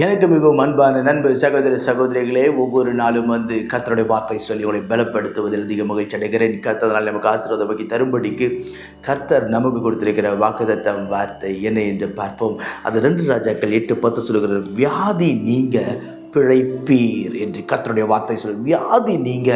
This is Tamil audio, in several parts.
எனக்கு மிகவும் அன்பான நண்பு சகோதர சகோதரிகளே, ஒவ்வொரு நாளும் கர்த்தருடைய வார்த்தை சொல்லி உங்களை பலப்படுத்துவதில் அதிக மகிழ்ச்சி அடைகிறேன். கர்த்தரால் நமக்கு ஆசீர்வாதமாக்கி தரும்படிக்கு கர்த்தர் நமக்கு கொடுத்திருக்கிற வாக்குத்தத்தம் வார்த்தை என்ன என்று பார்ப்போம். அது 2 ராஜாக்கள் 8:10 சொல்லுகிற, வியாதி நீங்க பிழைப்பீர் என்று கர்த்தருடைய வார்த்தை சொல்லி, வியாதி நீங்க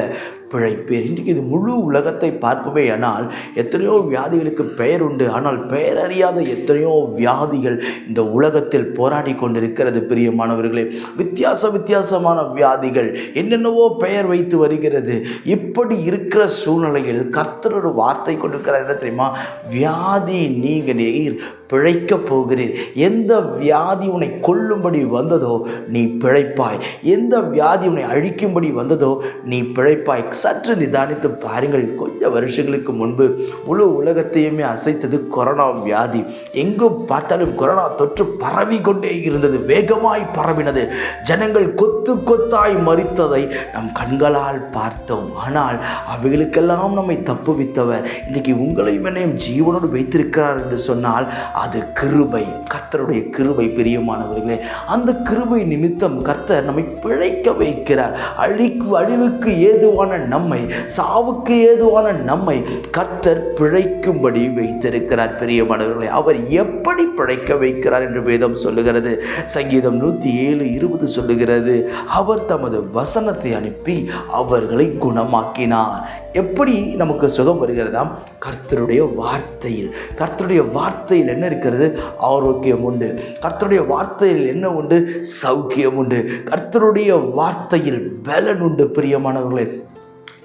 பிழைப்பீர். இன்றைக்கு இது முழு உலகத்தை பார்ப்பவே, ஆனால் எத்தனையோ வியாதிகளுக்கு பெயர் உண்டு, ஆனால் பெயர் அறியாத எத்தனையோ வியாதிகள் இந்த உலகத்தில் போராடி கொண்டிருக்கிறது. பிரியமானவர்களே, வித்தியாசமான வியாதிகள் என்னென்னவோ பெயர் வைத்து வருகிறது. இப்படி இருக்கிற சூழ்நிலையில் கர்த்தரோட வார்த்தை கொண்டிருக்கிறார். என்ன தெரியுமா? வியாதி நீங்க நீர் பிழைக்க போகிறீர். எந்த வியாதி உன்னை கொல்லும்படி வந்ததோ நீ பிழைப்பாய், எந்த வியாதி உன்னை அழிக்கும்படி வந்ததோ நீ பிழைப்பாய். சற்று நிதானித்து பாருங்கள். கொஞ்சம் வருஷங்களுக்கு முன்பு முழு உலகத்தையுமே அசைத்தது கொரோனா வியாதி. எங்கும் பார்த்தாலும் கொரோனா தொற்று பரவி கொண்டே இருந்தது, வேகமாய் பரவினது. ஜனங்கள் கொத்து கொத்தாய் மரித்ததை நம் கண்களால் பார்த்தோம். ஆனால் அவைகளுக்கெல்லாம் நம்மை தப்புவித்தவர் இன்றைக்கு உங்களையும் என்னையும் ஜீவனோடு வைத்திருக்கிறார் என்று சொன்னால் அது கிருபை, கர்த்தருடைய கிருபை. பிரியமானவர்களே, அந்த கிருபை நிமித்தம் கர்த்தர் நம்மை பிழைக்க வைக்கிறார். அழிவுக்கு ஏதுவான நம்மை, சாவுக்கு ஏதுவான நம்மை கர்த்தர் பிழைக்கும்படி வைத்திருக்கிறார். பிரியமானவர்களே, அவர் எப்படி பிழைக்க வைக்கிறார் என்று வேதம் சொல்லுகிறது. சங்கீதம் 107:20 சொல்லுகிறது, அவர் தமது வசனத்தை அனுப்பி அவர்களை குணமாக்கினார். எப்படி நமக்கு சுகம் வருகிறதாம்? கர்த்தருடைய வார்த்தையில். கர்த்தருடைய வார்த்தையில் என்ன இருக்கிறது? ஆரோக்கியம் உண்டு. கர்த்தருடைய வார்த்தையில் என்ன உண்டு? சௌக்கியம் உண்டு. கர்த்தருடைய வார்த்தையில் பலன் உண்டு. பிரியமானவர்களே,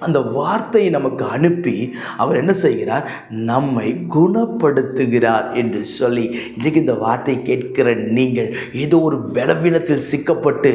அந்த வார்த்தையை நமக்கு அனுப்பி அவர் என்ன செய்கிறார்? நம்மை குணப்படுத்துகிறார் என்று சொல்லி, இன்றைக்கு இந்த வார்த்தை கேட்கிற நீங்கள் ஏதோ ஒரு பலவீனத்தில் சிக்கப்பட்டு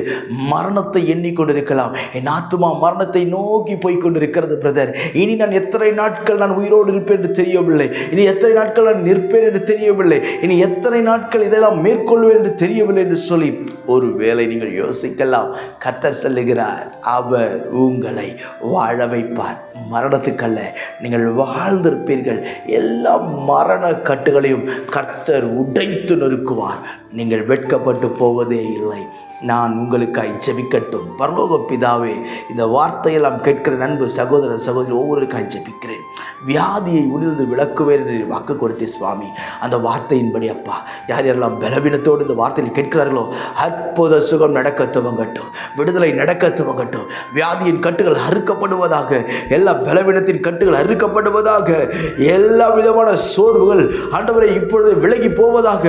மரணத்தை எண்ணிக்கொண்டிருக்கலாம். என் ஆத்துமா மரணத்தை நோக்கி போய்கொண்டிருக்கிறது பிரதர். இனி நான் எத்தனை நாட்கள் நான் உயிரோடு இருப்பேன் என்று தெரியவில்லை, இனி எத்தனை நாட்கள் நான் நிற்பேன் என்று தெரியவில்லை, இனி எத்தனை நாட்கள் இதெல்லாம் மேற்கொள்வேன் என்று தெரியவில்லை என்று சொல்லி ஒருவேளை நீங்கள் யோசிக்கலாம். கர்த்தர் சொல்லுகிறார், அவர் உங்களை வாழ வைப்பார். மரணத்துக்கல்ல, நீங்கள் வாழ்ந்திருப்பீர்கள். எல்லா மரண கட்டுகளையும் கர்த்தர் உடைத்து நொறுக்குவார். நீங்கள் வெட்கப்பட்டு போவதே இல்லை. நான் உங்களுக்காய் ஜெபிக்கட்டும். பரலோக பிதாவே, இந்த வார்த்தையெல்லாம் கேட்கிற நண்பு சகோதர சகோதரி ஒவ்வொருக்காய் ஜெபிக்கிறேன். வியாதியை உணர்ந்து விளக்குவேன் என்று வாக்கு கொடுத்தீர் சுவாமி. அந்த வார்த்தையின்படி அப்பா, யார் யாரெல்லாம் பலவீனத்தோடு இந்த வார்த்தையில் கேட்கிறார்களோ அற்புத சுகம் நடக்க துவங்கட்டும், விடுதலை நடக்க துவங்கட்டும். வியாதியின் கட்டுகள் அறுக்கப்படுவதாக, எல்லா பலவீனத்தின் கட்டுகள் அறுக்கப்படுவதாக, எல்லா விதமான சோர்வுகள் ஆண்டவரை இப்பொழுது விலகி போவதாக,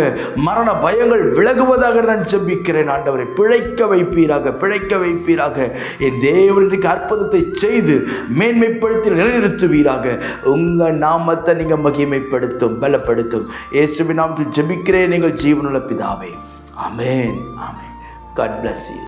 மரண பயங்கள் விலகுவதாக நான் ஜெபிக்கிறேன். ஆண்டவரை பிழைக்க வைப்பீராக, பிழைக்க வைப்பீராக. என் தேவன் இன்றைக்கு அற்புதத்தை செய்து மேன்மைப்படுத்தி நிலைநிறுத்துவீராக. உங்க நாமத்தை நீங்க மகிமைப்படுத்தும், பலப்படுத்தும். இயேசுவின் நாமத்தில் ஜெபிக்கிறேன் எங்கள் ஜீவனுள்ள பிதாவே. ஆமென், ஆமென். God bless you.